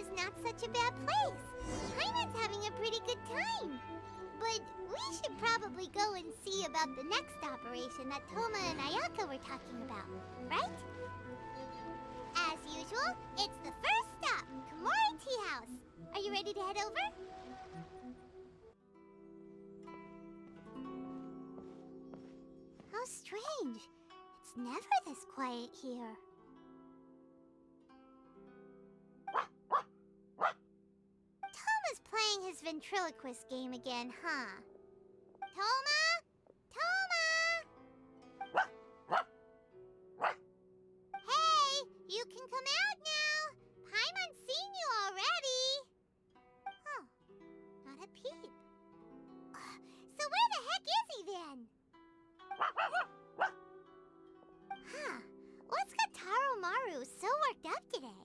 is not such a bad place. Paimon's having a pretty good time. But we should probably go and see about the next operation that Toma and Ayaka were talking about, right? As usual, it's the first stop, Komori Tea House. Are you ready to head over? How strange. It's never this quiet here. Toma's playing his ventriloquist game again, huh? Toma? Toma! Hey, you can come out now. Paimon's seen you already. Oh, not a peep. So where the heck is he then? Huh, what's got Taro Maru so worked up today?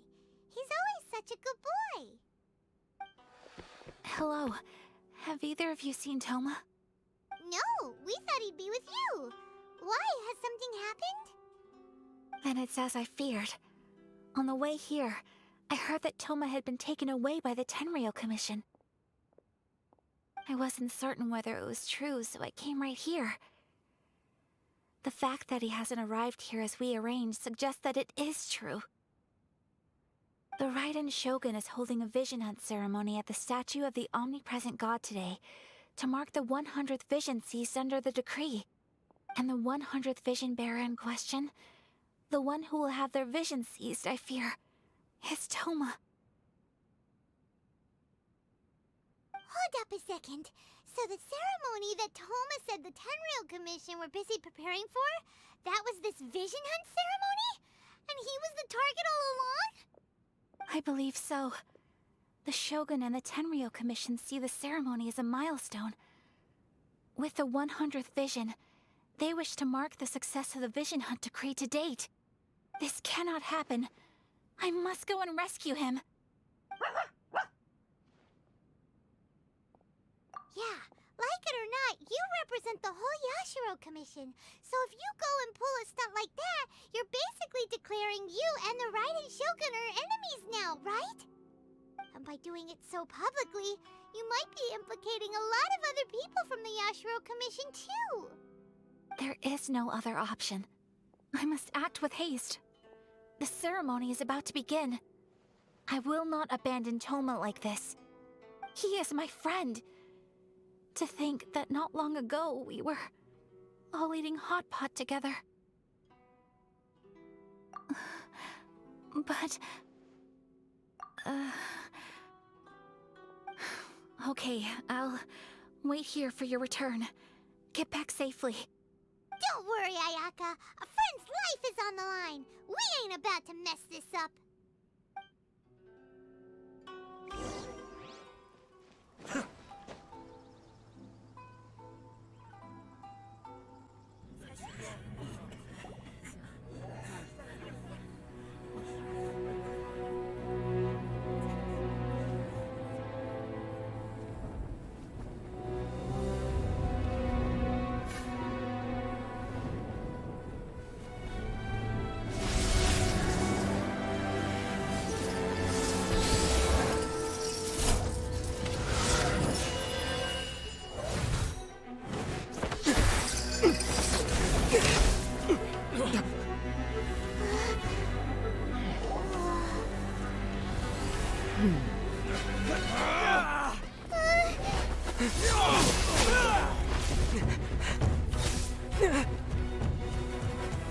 He's always such a good boy. Hello. Have either of you seen Toma? No, we thought he'd be with you. Why? Has something happened? Then it's as I feared. On the way here, I heard that Toma had been taken away by the Tenryou Commission. I wasn't certain whether it was true, so I came right here. The fact that he hasn't arrived here as we arranged suggests that it is true. The Raiden Shogun is holding a vision hunt ceremony at the statue of the omnipresent god today to mark the 100th vision seized under the decree. And the 100th vision bearer in question, the one who will have their vision seized, I fear, is Toma. Hold up a second. So the ceremony that Toma said the Tenryou Commission were busy preparing for, that was this vision hunt ceremony? And he was the target all along? I believe so. The Shogun and the Tenryou Commission see the ceremony as a milestone. With the 100th vision, they wish to mark the success of the vision hunt decree to date. This cannot happen. I must go and rescue him. Yeah, like it or not, you represent the whole Yashiro Commission. So if you go and pull a stunt like that, you're basically declaring you and the Raiden Shogun are enemies now, right? And by doing it so publicly, you might be implicating a lot of other people from the Yashiro Commission too. There is no other option. I must act with haste. The ceremony is about to begin. I will not abandon Toma like this. He is my friend. To think that not long ago we were all eating hot pot together. But... Okay, I'll wait here for your return. Get back safely. Don't worry, Ayaka. A friend's life is on the line. We ain't about to mess this up.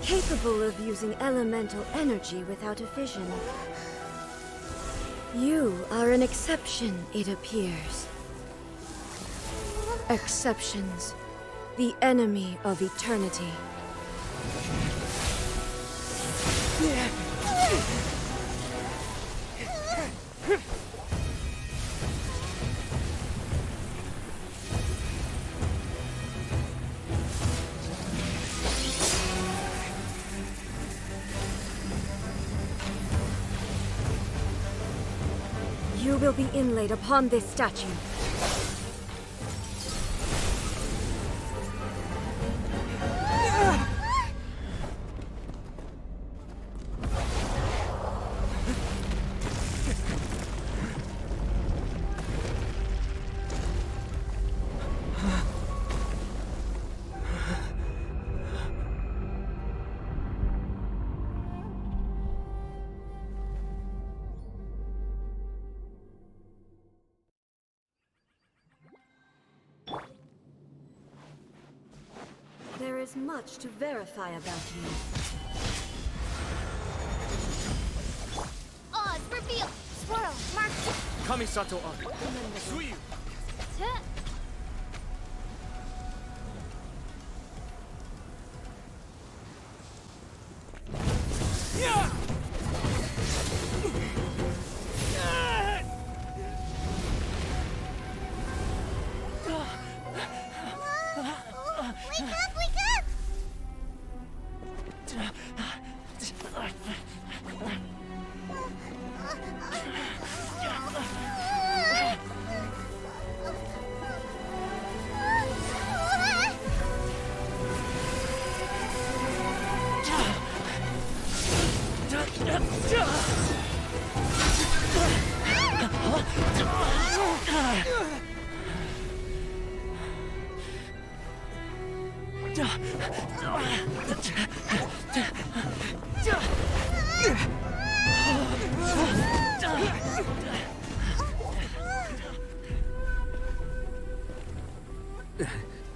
Capable of using elemental energy without a vision. You are an exception, it appears. Exceptions, the enemy of eternity. You will be inlaid upon this statue. There is much to verify about you. Oz, reveal! Swirl, mark. Kamisato on. Suiyu. Wake up, wake up!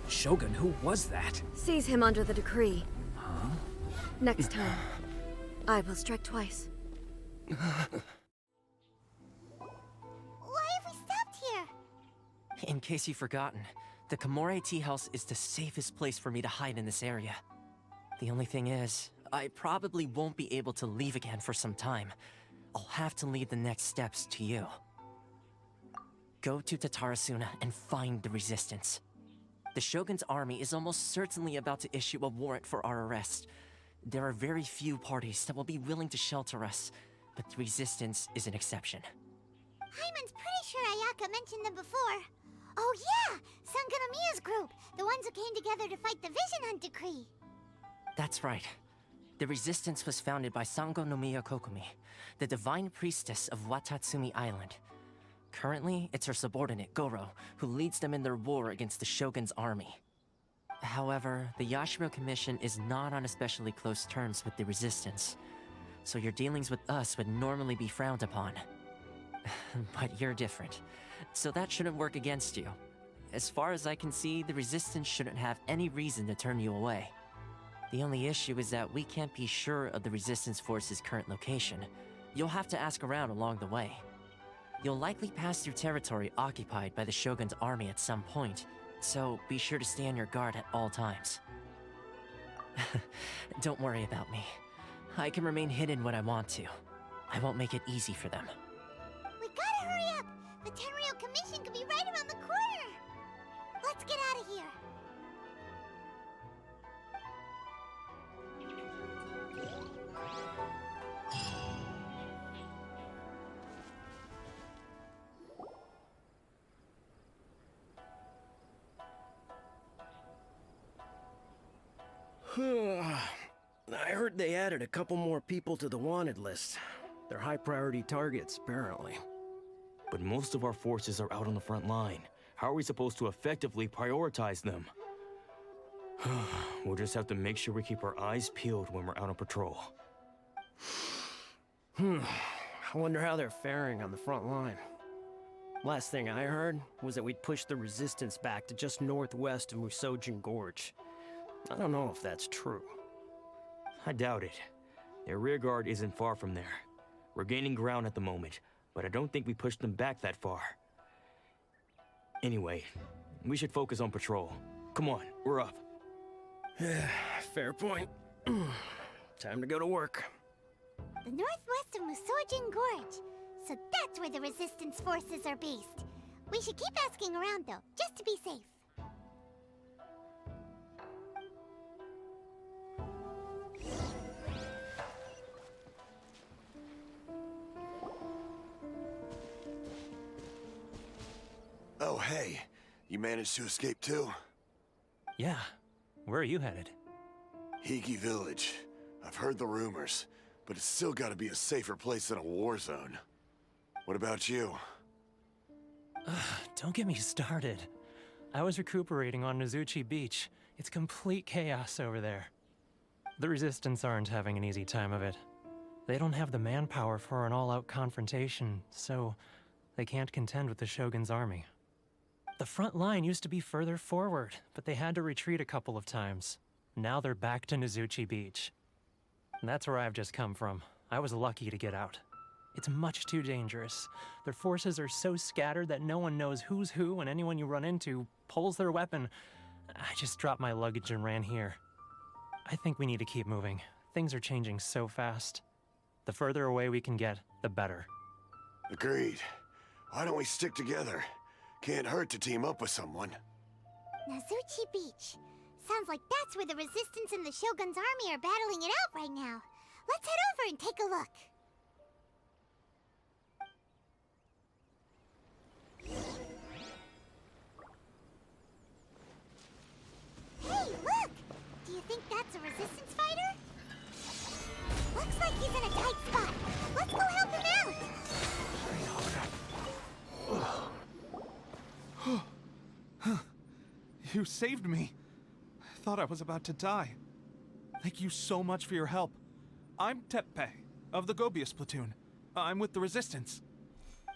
Shogun, who was that? Seize him under the decree. Huh? Next time, I will strike twice. Why have we stopped here? In case you've forgotten, the Komore Tea House is the safest place for me to hide in this area. The only thing is, I probably won't be able to leave again for some time. I'll have to leave the next steps to you. Go to Tatarasuna and find the resistance. The Shogun's army is almost certainly about to issue a warrant for our arrest. There are very few parties that will be willing to shelter us, but the resistance is an exception. Hyman's pretty sure Ayaka mentioned them before. Oh yeah! Sangonomiya's group! The ones who came together to fight the Vision Hunt Decree! That's right. The resistance was founded by Sangonomiya Kokumi, the divine priestess of Watatsumi Island. Currently, it's her subordinate, Goro, who leads them in their war against the Shogun's army. However, the Yashiro Commission is not on especially close terms with the resistance, so your dealings with us would normally be frowned upon. But you're different, so that shouldn't work against you. As far as I can see, the resistance shouldn't have any reason to turn you away. The only issue is that we can't be sure of the resistance force's current location. You'll have to ask around along the way. You'll likely pass through territory occupied by the Shogun's army at some point, so be sure to stay on your guard at all times. Don't worry about me. I can remain hidden when I want to. I won't make it easy for them. We gotta hurry up! The Tenryou Commission could be right around the corner! Let's get out of here! I heard they added a couple more people to the wanted list. They're high-priority targets, apparently. But most of our forces are out on the front line. How are we supposed to effectively prioritize them? We'll just have to make sure we keep our eyes peeled when we're out on patrol. I wonder how they're faring on the front line. Last thing I heard was that we'd pushed the resistance back to just northwest of Musojin Gorge. I don't know if that's true. I doubt it. Their rearguard isn't far from there. We're gaining ground at the moment, but I don't think we pushed them back that far. Anyway, we should focus on patrol. Come on, we're up. Fair point. Time to go to work. The northwest of Musojin Gorge. So that's where the resistance forces are based. We should keep asking around though, just to be safe. Oh, hey. You managed to escape too? Yeah. Where are you headed? Higi Village. I've heard the rumors, but it's still gotta be a safer place than a war zone. What about you? Don't get me started. I was recuperating on Nozuchi Beach. It's complete chaos over there. The Resistance aren't having an easy time of it. They don't have the manpower for an all-out confrontation, so they can't contend with the Shogun's army. The front line used to be further forward, but they had to retreat a couple of times. Now they're back to Nizuchi Beach. That's where I've just come from. I was lucky to get out. It's much too dangerous. Their forces are so scattered that no one knows who's who, and anyone you run into pulls their weapon. I just dropped my luggage and ran here. I think we need to keep moving. Things are changing so fast. The further away we can get, the better. Agreed. Why don't we stick together? Can't hurt to team up with someone. Nizuchi Beach. Sounds like that's where the Resistance and the Shogun's army are battling it out right now. Let's head over and take a look. Hey, look! Do you think that's a Resistance fighter? Looks like he's in a tight spot. Let's go help him out! You saved me. I thought I was about to die. Thank you so much for your help. I'm Teppei, of the Gobius platoon. I'm with the Resistance.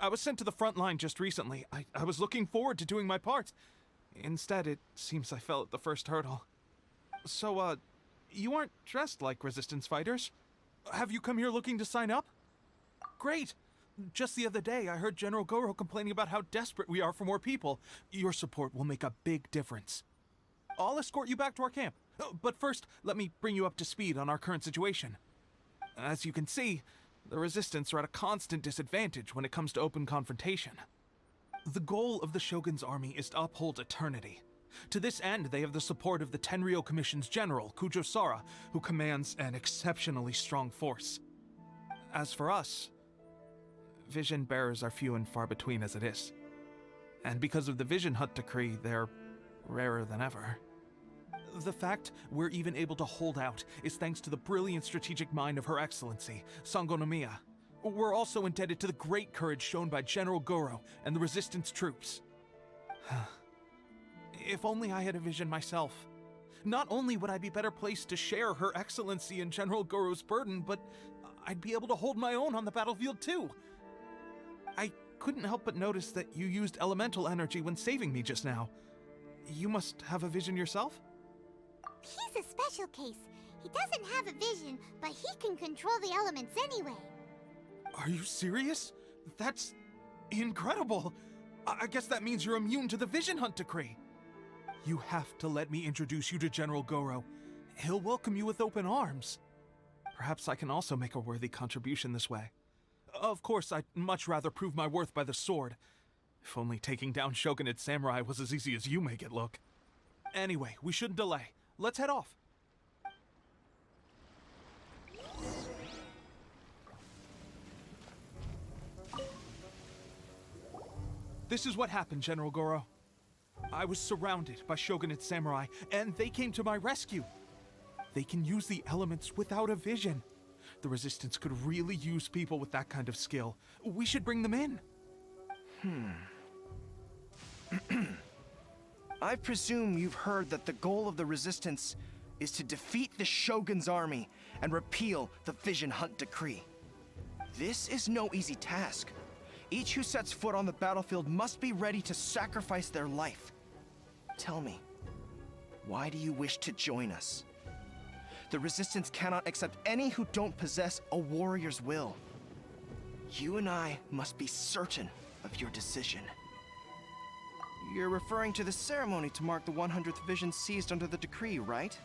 I was sent to the front line just recently. I was looking forward to doing my part. Instead, it seems I fell at the first hurdle. So, you aren't dressed like Resistance fighters? Have you come here looking to sign up? Great! Just the other day, I heard General Goro complaining about how desperate we are for more people. Your support will make a big difference. I'll escort you back to our camp. But first, let me bring you up to speed on our current situation. As you can see, the Resistance are at a constant disadvantage when it comes to open confrontation. The goal of the Shogun's army is to uphold eternity. To this end, they have the support of the Tenryou Commission's general, Kujo Sara, who commands an exceptionally strong force. As for us, vision bearers are few and far between as it is. And because of the Vision Hut decree, they're rarer than ever. The fact we're even able to hold out is thanks to the brilliant strategic mind of Her Excellency, Sango Nomiya. We're also indebted to the great courage shown by General Goro and the Resistance troops. If only I had a vision myself. Not only would I be better placed to share Her Excellency and General Goro's burden, but I'd be able to hold my own on the battlefield too. I couldn't help but notice that you used elemental energy when saving me just now. You must have a vision yourself? He's a special case. He doesn't have a vision, but he can control the elements anyway. Are you serious? That's incredible. I guess that means you're immune to the Vision Hunt decree. You have to let me introduce you to General Goro. He'll welcome you with open arms. Perhaps I can also make a worthy contribution this way. Of course, I'd much rather prove my worth by the sword. If only taking down Shogunate samurai was as easy as you make it look. Anyway, we shouldn't delay. Let's head off. This is what happened, General Goro. I was surrounded by Shogunate samurai, and they came to my rescue. They can use the elements without a vision. The Resistance could really use people with that kind of skill. We should bring them in. I presume you've heard that the goal of the Resistance is to defeat the Shogun's army and repeal the Vision Hunt decree. This is no easy task. Each who sets foot on the battlefield must be ready to sacrifice their life. Tell me, why do you wish to join us? The Resistance cannot accept any who don't possess a warrior's will. You and I must be certain of your decision. You're referring to the ceremony to mark the 100th vision seized under the decree, right?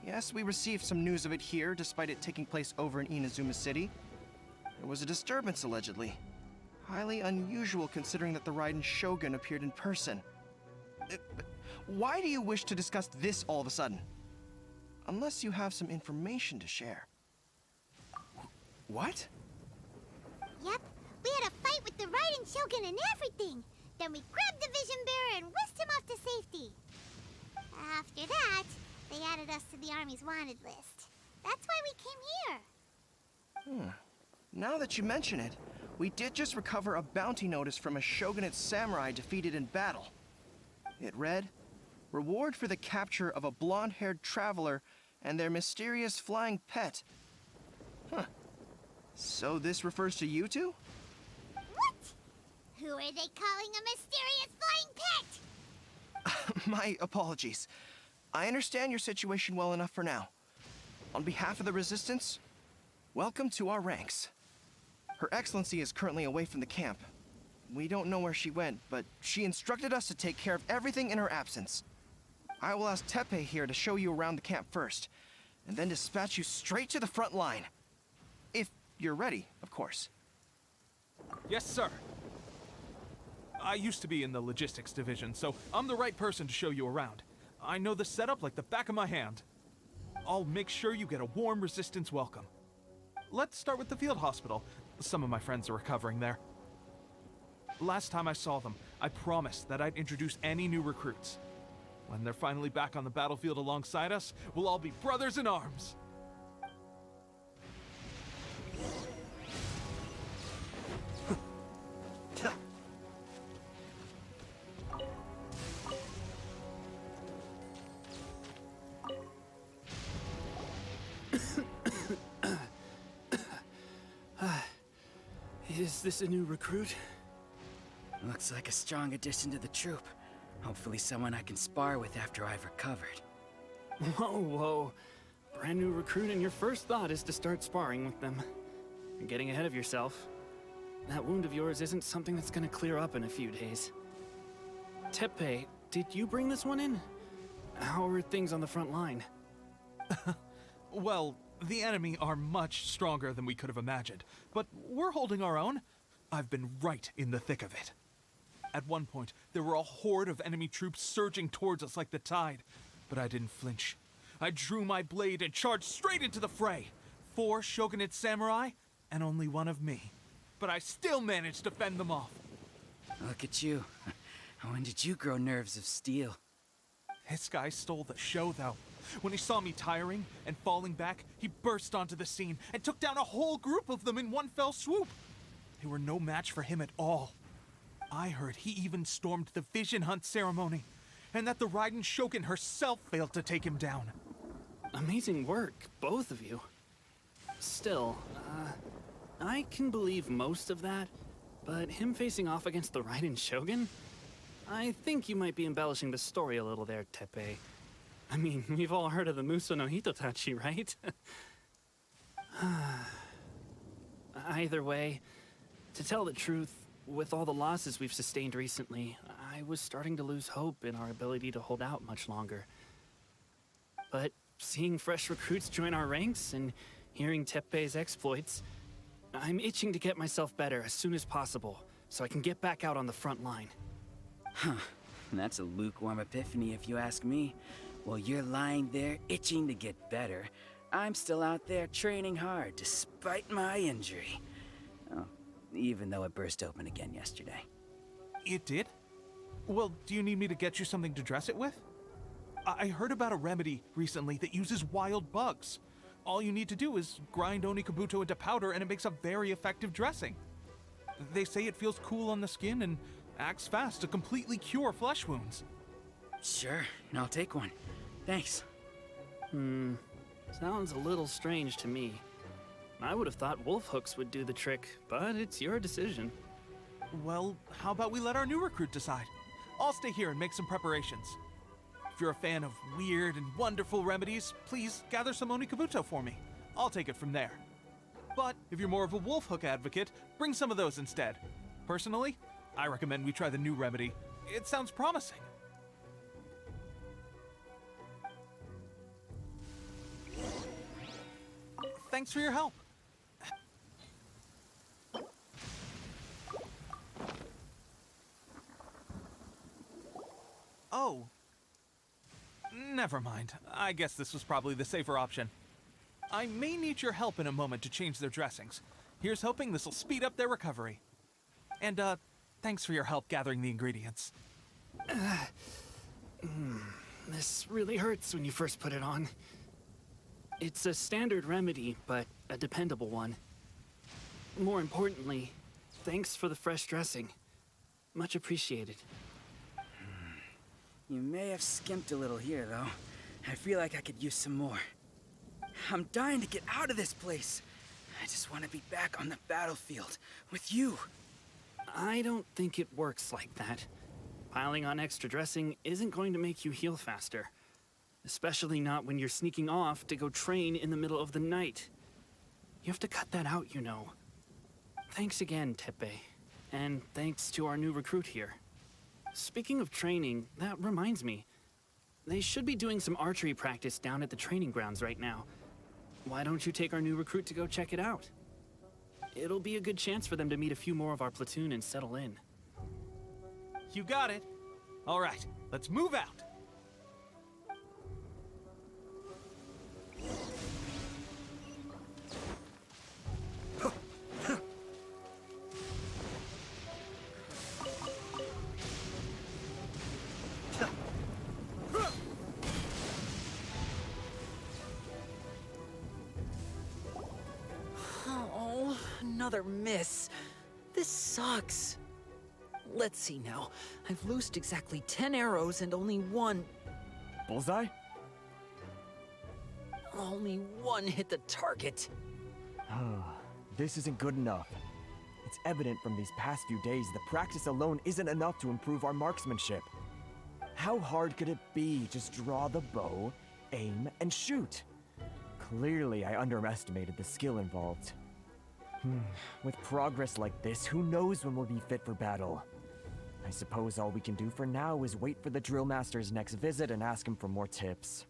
Yes, we received some news of it here, despite it taking place over in Inazuma City. There was a disturbance, allegedly. Highly unusual considering that the Raiden Shogun appeared in person. Why do you wish to discuss this all of a sudden? Unless you have some information to share. What? Yep, we had a fight with the Raiden Shogun and everything. Then we grabbed the Vision Bearer and whisked him off to safety. After that, they added us to the Army's wanted list. That's why we came here. Now that you mention it, we did just recover a bounty notice from a Shogunate samurai defeated in battle. It read, "Reward for the capture of a blonde-haired traveler and their mysterious flying pet." So this refers to you two? What? Who are they calling a mysterious flying pet? My apologies. I understand your situation well enough for now. On behalf of the Resistance, welcome to our ranks. Her Excellency is currently away from the camp. We don't know where she went, but she instructed us to take care of everything in her absence. I will ask Tepe here to show you around the camp first, and then dispatch you straight to the front line. If you're ready, of course. Yes, sir. I used to be in the logistics division, so I'm the right person to show you around. I know the setup like the back of my hand. I'll make sure you get a warm Resistance welcome. Let's start with the field hospital. Some of my friends are recovering there. Last time I saw them, I promised that I'd introduce any new recruits. When they're finally back on the battlefield alongside us, we'll all be brothers in arms. Is this a new recruit? Looks like a strong addition to the troop. Hopefully someone I can spar with after I've recovered. Whoa. Brand new recruit and your first thought is to start sparring with them. You're getting ahead of yourself. That wound of yours isn't something that's gonna clear up in a few days. Tepe, did you bring this one in? How are things on the front line? Well, the enemy are much stronger than we could have imagined, but we're holding our own. I've been right in the thick of it. At one point, there were a horde of enemy troops surging towards us like the tide, but I didn't flinch. I drew my blade and charged straight into the fray. 4 shogunate samurai, and only 1 of me. But I still managed to fend them off. Look at you. When did you grow nerves of steel? This guy stole the show, though. When he saw me tiring and falling back, he burst onto the scene and took down a whole group of them in one fell swoop. They were no match for him at all. I heard he even stormed the vision hunt ceremony, and that the Raiden Shogun herself failed to take him down. Amazing work, both of you. Still, I can believe most of that, but him facing off against the Raiden Shogun? I think you might be embellishing the story a little there, Tepe. I mean, we've all heard of the Muso no Hitotachi, right? Either way, to tell the truth, with all the losses we've sustained recently, I was starting to lose hope in our ability to hold out much longer. But seeing fresh recruits join our ranks and hearing Tepe's exploits, I'm itching to get myself better as soon as possible so I can get back out on the front line. Huh. That's a lukewarm epiphany if you ask me. While you're lying there itching to get better, I'm still out there training hard despite my injury. Oh, even though it burst open again yesterday. It did? Well, do you need me to get you something to dress it with? I heard about a remedy recently that uses wild bugs. All you need to do is grind Onikabuto into powder and it makes a very effective dressing. They say it feels cool on the skin and acts fast to completely cure flesh wounds. Sure, I'll take one. Thanks. Sounds a little strange to me. I would have thought wolf hooks would do the trick, but it's your decision. Well, how about we let our new recruit decide? I'll stay here and make some preparations. If you're a fan of weird and wonderful remedies, please gather some Onikabuto for me. I'll take it from there. But if you're more of a wolf hook advocate, bring some of those instead. Personally, I recommend we try the new remedy. It sounds promising. Thanks for your help. Oh. Never mind. I guess this was probably the safer option. I may need your help in a moment to change their dressings. Here's hoping this'll speed up their recovery. And, thanks for your help gathering the ingredients. This really hurts when you first put it on. It's a standard remedy, but a dependable one. More importantly, thanks for the fresh dressing. Much appreciated. You may have skimped a little here, though. I feel like I could use some more. I'm dying to get out of this place. I just want to be back on the battlefield with you. I don't think it works like that. Piling on extra dressing isn't going to make you heal faster. Especially not when you're sneaking off to go train in the middle of the night. You have to cut that out, you know. Thanks again, Teppei. And thanks to our new recruit here. Speaking of training, that reminds me. They should be doing some archery practice down at the training grounds right now. Why don't you take our new recruit to go check it out? It'll be a good chance for them to meet a few more of our platoon and settle in. You got it. All right, let's move out. Oh, another miss. This sucks. Let's see now. I've loosed exactly 10 arrows and only one... Bullseye? Only one hit the target. This isn't good enough. It's evident from these past few days that practice alone isn't enough to improve our marksmanship. How hard could it be? Just draw the bow, aim, and shoot. Clearly, I underestimated the skill involved. With progress like this, who knows when we'll be fit for battle? I suppose all we can do for now is wait for the drill master's next visit and ask him for more tips.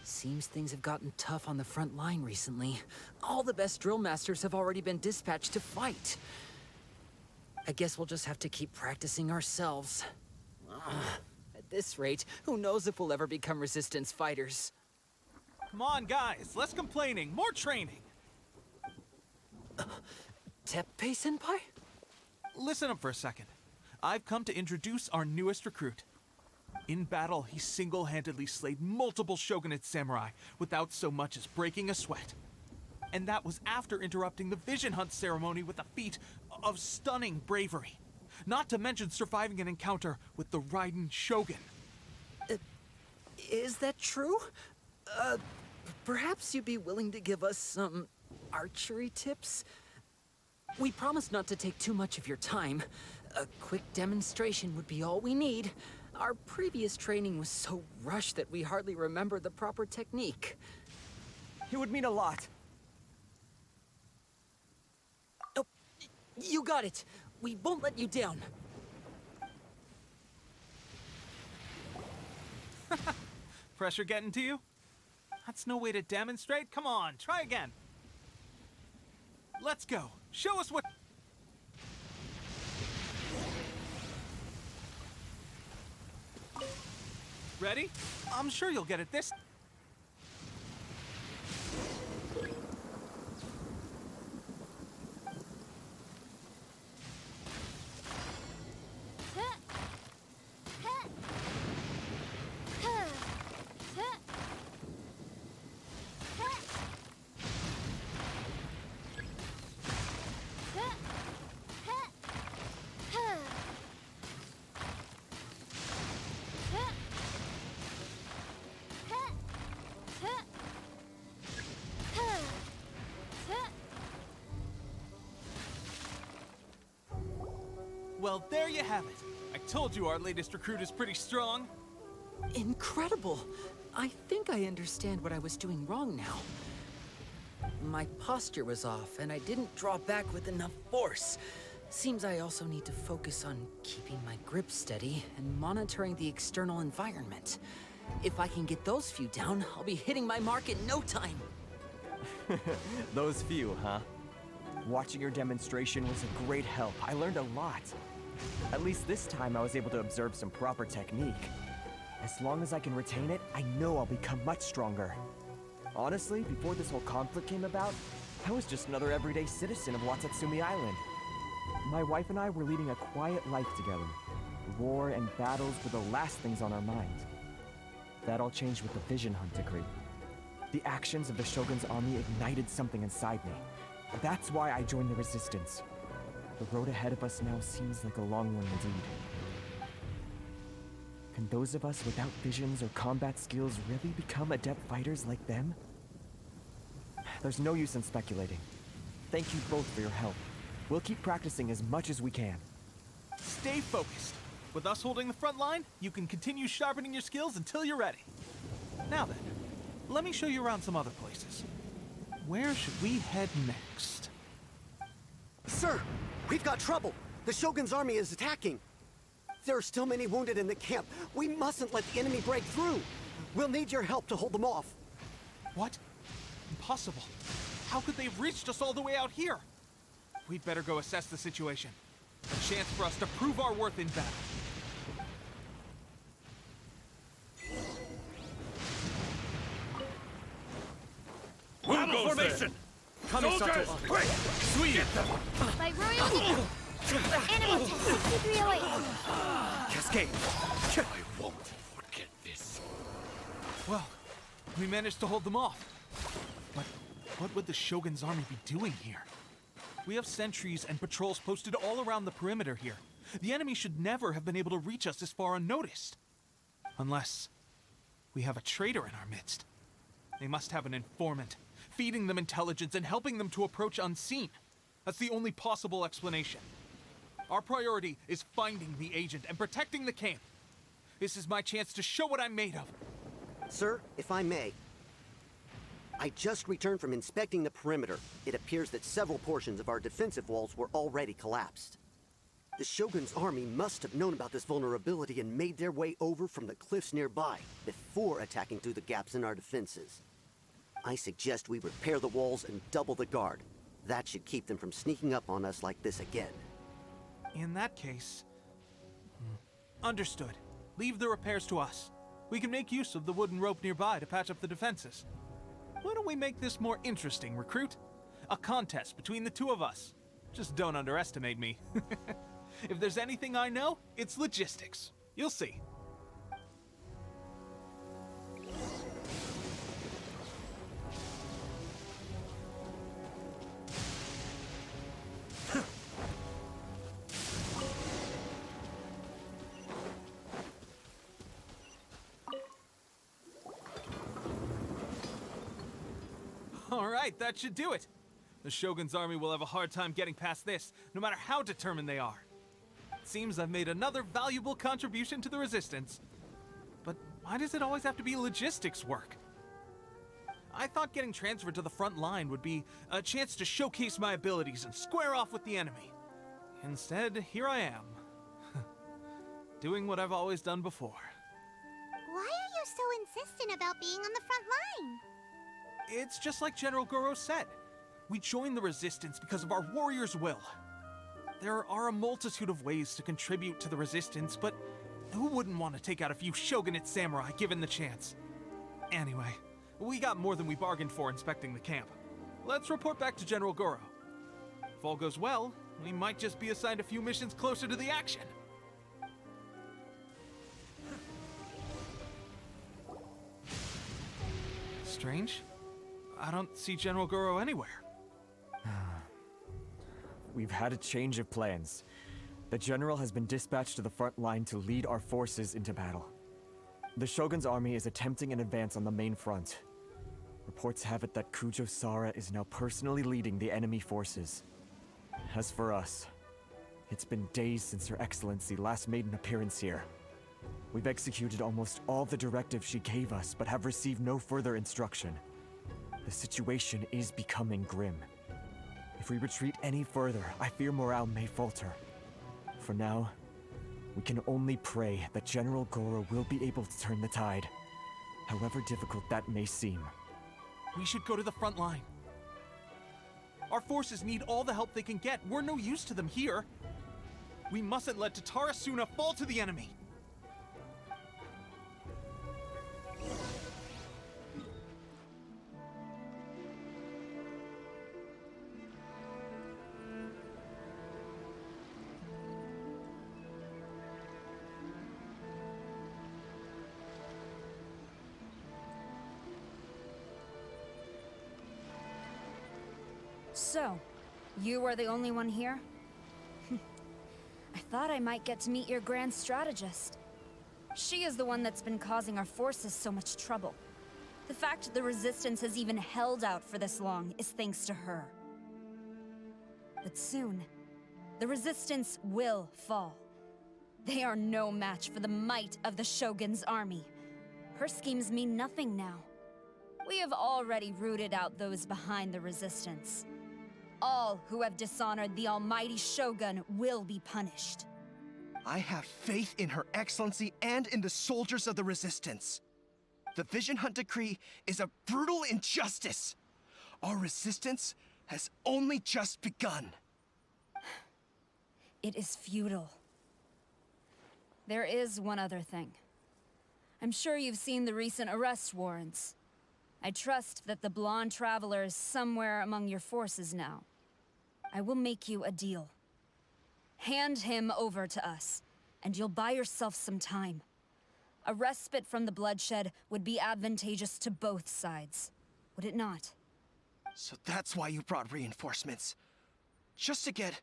Seems things have gotten tough on the front line recently. All the best drill masters have already been dispatched to fight. I guess we'll just have to keep practicing ourselves. At this rate, who knows if we'll ever become resistance fighters. Come on, guys, less complaining, more training. Teppei-senpai? Listen up for a second. I've come to introduce our newest recruit. In battle, he single-handedly slayed multiple shogunate samurai without so much as breaking a sweat. And that was after interrupting the vision hunt ceremony with a feat of stunning bravery. Not to mention surviving an encounter with the Raiden Shogun. Is that true? Perhaps you'd be willing to give us some archery tips? We promise not to take too much of your time. A quick demonstration would be all we need. Our previous training was so rushed that we hardly remember the proper technique. It would mean a lot. Oh, you got it. We won't let you down. Pressure getting to you? That's no way to demonstrate. Come on, try again. Let's go. Show us what... Ready? I'm sure you'll get it this... Well, there you have it. I told you our latest recruit is pretty strong. Incredible! I think I understand what I was doing wrong now. My posture was off, and I didn't draw back with enough force. Seems I also need to focus on keeping my grip steady and monitoring the external environment. If I can get those few down, I'll be hitting my mark in no time. Those few, huh? Watching your demonstration was a great help. I learned a lot. At least this time I was able to observe some proper technique. As long as I can retain it, I know I'll become much stronger. Honestly, before this whole conflict came about, I was just another everyday citizen of Watatsumi Island. My wife and I were leading a quiet life together. War and battles were the last things on our mind. That all changed with the Vision Hunt decree. The actions of the Shogun's army ignited something inside me. That's why I joined the Resistance. The road ahead of us now seems like a long one indeed. Can those of us without visions or combat skills really become adept fighters like them? There's no use in speculating. Thank you both for your help. We'll keep practicing as much as we can. Stay focused. With us holding the front line, you can continue sharpening your skills until you're ready. Now then, let me show you around some other places. Where should we head next? Sir, we've got trouble. The Shogun's army is attacking. There are still many wounded in the camp. We mustn't let the enemy break through. We'll need your help to hold them off. What? Impossible. How could they have reached us all the way out here? We'd better go assess the situation. A chance for us to prove our worth in battle. Battle formation! Soldiers, quick! Sweep! By royalty! Enemy test 6308! Cascade! I won't forget this. Well, we managed to hold them off. But what would the Shogun's army be doing here? We have sentries and patrols posted all around the perimeter here. The enemy should never have been able to reach us this far unnoticed. Unless we have a traitor in our midst. They must have an informant, feeding them intelligence and helping them to approach unseen. That's the only possible explanation. Our priority is finding the agent and protecting the camp. This is my chance to show what I'm made of. Sir, if I may, I just returned from inspecting the perimeter. It appears that several portions of our defensive walls were already collapsed. The Shogun's army must have known about this vulnerability and made their way over from the cliffs nearby before attacking through the gaps in our defenses. I suggest we repair the walls and double the guard. That should keep them from sneaking up on us like this again. In that case... Understood. Leave the repairs to us. We can make use of the wooden rope nearby to patch up the defenses. Why don't we make this more interesting, recruit? A contest between the two of us. Just don't underestimate me. If there's anything I know, it's logistics. You'll see. All right, that should do it. The Shogun's army will have a hard time getting past this, no matter how determined they are. It seems I've made another valuable contribution to the Resistance. But why does it always have to be logistics work? I thought getting transferred to the front line would be a chance to showcase my abilities and square off with the enemy. Instead, here I am. Doing what I've always done before. Why are you so insistent about being on the front line? It's just like General Goro said. We joined the Resistance because of our warriors' will. There are a multitude of ways to contribute to the Resistance, but who wouldn't want to take out a few shogunate samurai given the chance? Anyway, we got more than we bargained for inspecting the camp. Let's report back to General Goro. If all goes well, we might just be assigned a few missions closer to the action. Strange. I don't see General Goro anywhere. We've had a change of plans. The general has been dispatched to the front line to lead our forces into battle. The Shogun's army is attempting an advance on the main front. Reports have it that Kujo Sara is now personally leading the enemy forces. As for us, it's been days since Her Excellency last made an appearance here. We've executed almost all the directives she gave us, but have received no further instruction. The situation is becoming grim. If we retreat any further, I fear morale may falter. For now, we can only pray that General Goro will be able to turn the tide, however difficult that may seem. We should go to the front line. Our forces need all the help they can get. We're no use to them here. We mustn't let Tatara Suna fall to the enemy. So, you are the only one here? I thought I might get to meet your grand strategist. She is the one that's been causing our forces so much trouble. The fact the Resistance has even held out for this long is thanks to her. But soon, the Resistance will fall. They are no match for the might of the Shogun's army. Her schemes mean nothing now. We have already rooted out those behind the resistance. All who have dishonored the almighty Shogun will be punished. I have faith in Her Excellency and in the soldiers of the resistance. The Vision Hunt Decree is a brutal injustice. Our resistance has only just begun. It is futile. There is one other thing. I'm sure you've seen the recent arrest warrants. I trust that the blonde traveler is somewhere among your forces now. I will make you a deal. Hand him over to us, and you'll buy yourself some time. A respite from the bloodshed would be advantageous to both sides, would it not? So that's why you brought reinforcements. Just to get...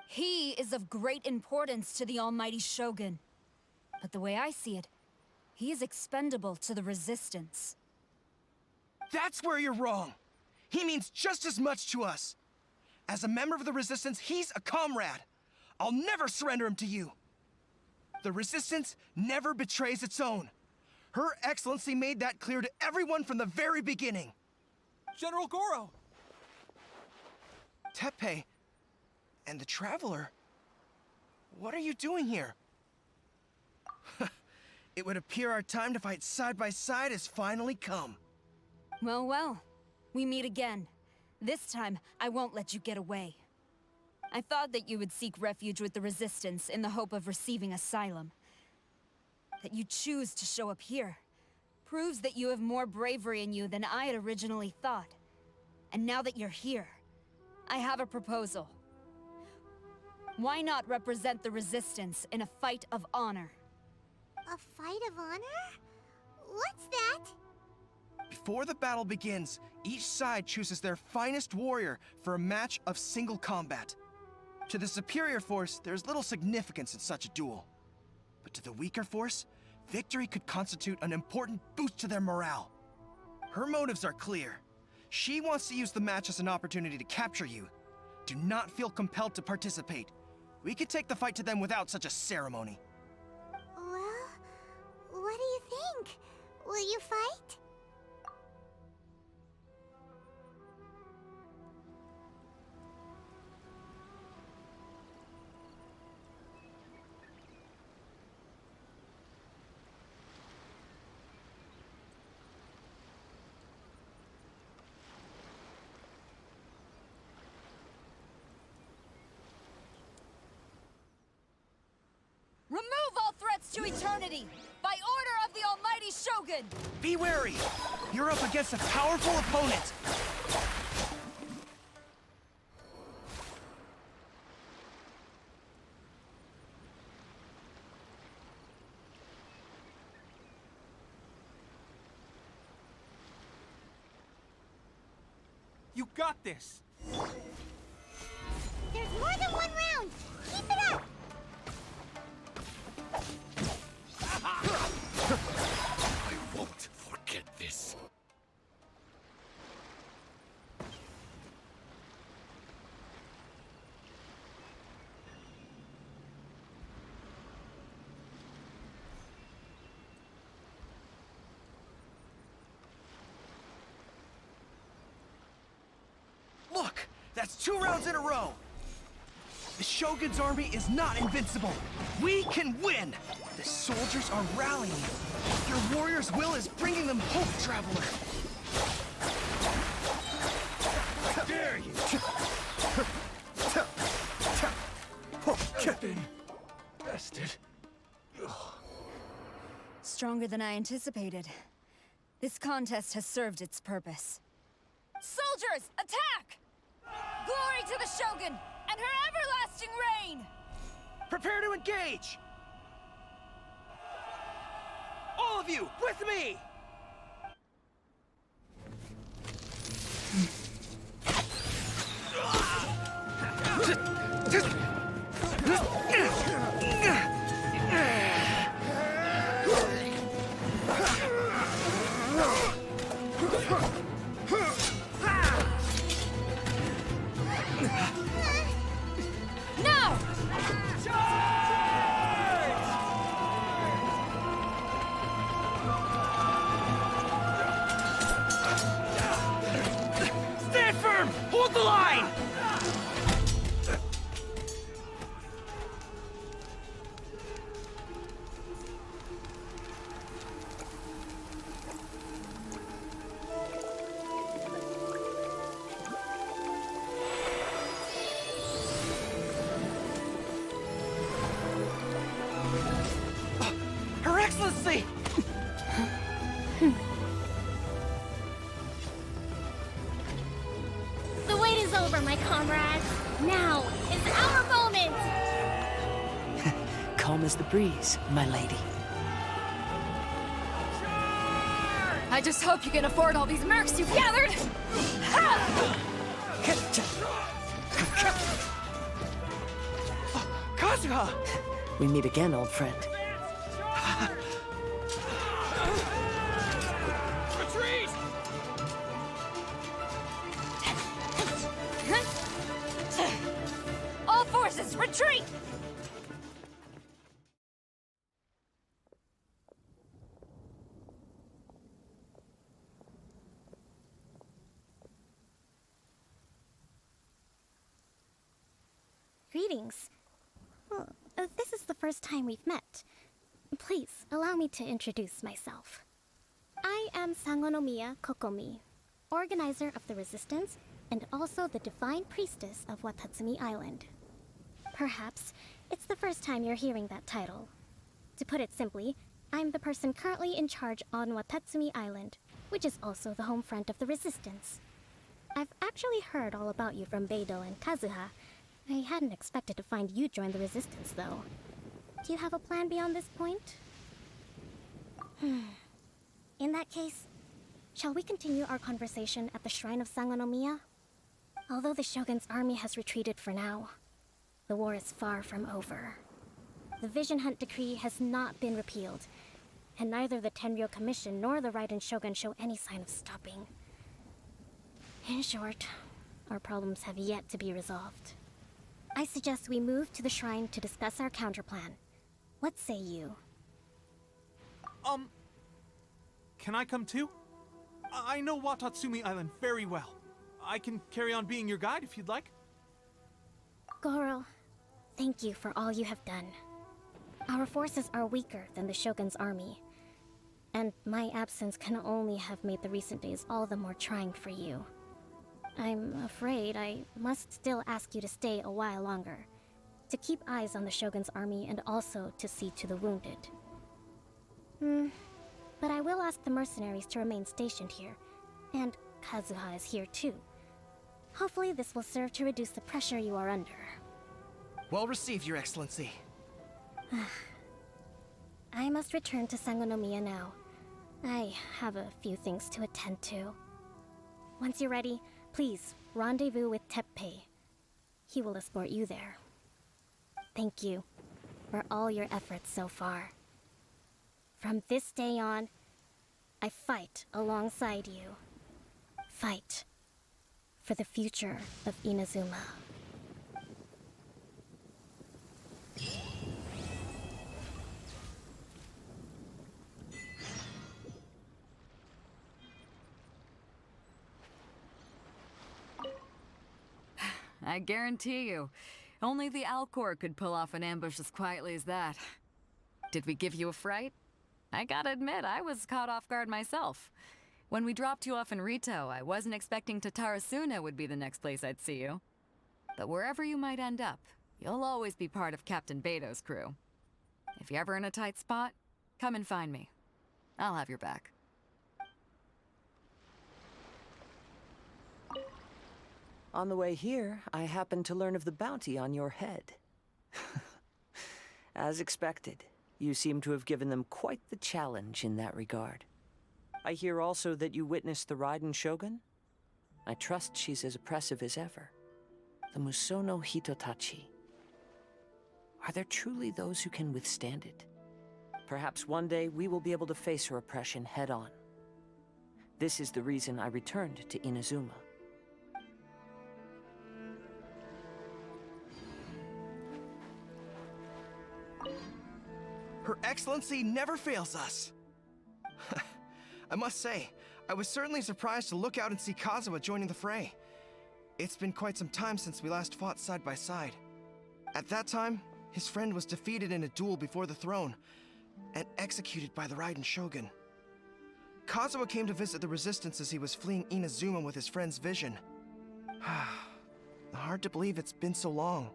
He is of great importance to the almighty Shogun. But the way I see it, he is expendable to the resistance. That's where you're wrong. He means just as much to us. As a member of the resistance, he's a comrade. I'll never surrender him to you. The resistance never betrays its own. Her Excellency made that clear to everyone from the very beginning. General Goro! Teppei and the Traveler, what are you doing here? It would appear our time to fight side by side has finally come. Well, well. We meet again. This time, I won't let you get away. I thought that you would seek refuge with the Resistance in the hope of receiving asylum. That you choose to show up here proves that you have more bravery in you than I had originally thought. And now that you're here, I have a proposal. Why not represent the Resistance in a fight of honor? A fight of honor? What's that? Before the battle begins, each side chooses their finest warrior for a match of single combat. To the superior force, there's little significance in such a duel. But to the weaker force, victory could constitute an important boost to their morale. Her motives are clear. She wants to use the match as an opportunity to capture you. Do not feel compelled to participate. We could take the fight to them without such a ceremony. Well, what do you think? Will you fight? Remove all threats to eternity! By order of the almighty Shogun! Be wary! You're up against a powerful opponent! You got this! There's more than one round! Keep it up! I won't forget this. Look! That's 2 rounds in a row! The Shogun's army is not invincible! We can win! The soldiers are rallying. Your warrior's will is bringing them hope, Traveler! How dare you! Bested. Stronger than I anticipated. This contest has served its purpose. Soldiers, attack! Glory to the Shogun and her everlasting reign! Prepare to engage! All of you, with me! Now! Hold the line! Her Excellency! The wait is over, my comrades. Now is our moment! Calm as the breeze, my lady. I just hope you can afford all these mercs you've gathered! Kazuha! We meet again, old friend. Retreat! All forces, retreat! Greetings. Well, this is the first time we've met. Please, allow me to introduce myself. I am Sangonomiya Kokomi, organizer of the Resistance and also the Divine Priestess of Watatsumi Island. Perhaps it's the first time you're hearing that title. To put it simply, I'm the person currently in charge on Watatsumi Island, which is also the home front of the Resistance. I've actually heard all about you from Beidou and Kazuha. I hadn't expected to find you join the Resistance, though. Do you have a plan beyond this point? In that case, shall we continue our conversation at the Shrine of Sangonomiya? Although the Shogun's army has retreated for now, the war is far from over. The Vision Hunt Decree has not been repealed, and neither the Tenryou Commission nor the Raiden Shogun show any sign of stopping. In short, our problems have yet to be resolved. I suggest we move to the shrine to discuss our counterplan. What say you? Can I come too? I know Watatsumi Island very well. I can carry on being your guide if you'd like. Goro, thank you for all you have done. Our forces are weaker than the Shogun's army, and my absence can only have made the recent days all the more trying for you. I'm afraid I must still ask you to stay a while longer, to keep eyes on the Shogun's army and also to see to the wounded. But I will ask the mercenaries to remain stationed here, and Kazuha is here too. Hopefully this will serve to reduce the pressure you are under. Well received, Your Excellency. I must return to Sangonomiya now. I have a few things to attend to. Once you're ready, please rendezvous with Teppei. He will escort you there. Thank you for all your efforts so far. From this day on, I fight alongside you. Fight for the future of Inazuma. I guarantee you, only the Alcor could pull off an ambush as quietly as that. Did we give you a fright? I gotta admit, I was caught off guard myself. When we dropped you off in Rito, I wasn't expecting Tatarasuna would be the next place I'd see you. But wherever you might end up, you'll always be part of Captain Beidou's crew. If you're ever in a tight spot, come and find me. I'll have your back. On the way here, I happened to learn of the bounty on your head. As expected, you seem to have given them quite the challenge in that regard. I hear also that you witnessed the Raiden Shogun? I trust she's as oppressive as ever. The Musono Hitotachi. Are there truly those who can withstand it? Perhaps one day we will be able to face her oppression head-on. This is the reason I returned to Inazuma. Her Excellency never fails us. I must say, I was certainly surprised to look out and see Kazuha joining the fray. It's been quite some time since we last fought side by side. At that time, his friend was defeated in a duel before the throne, and executed by the Raiden Shogun. Kazuha came to visit the Resistance as he was fleeing Inazuma with his friend's vision. Hard to believe it's been so long.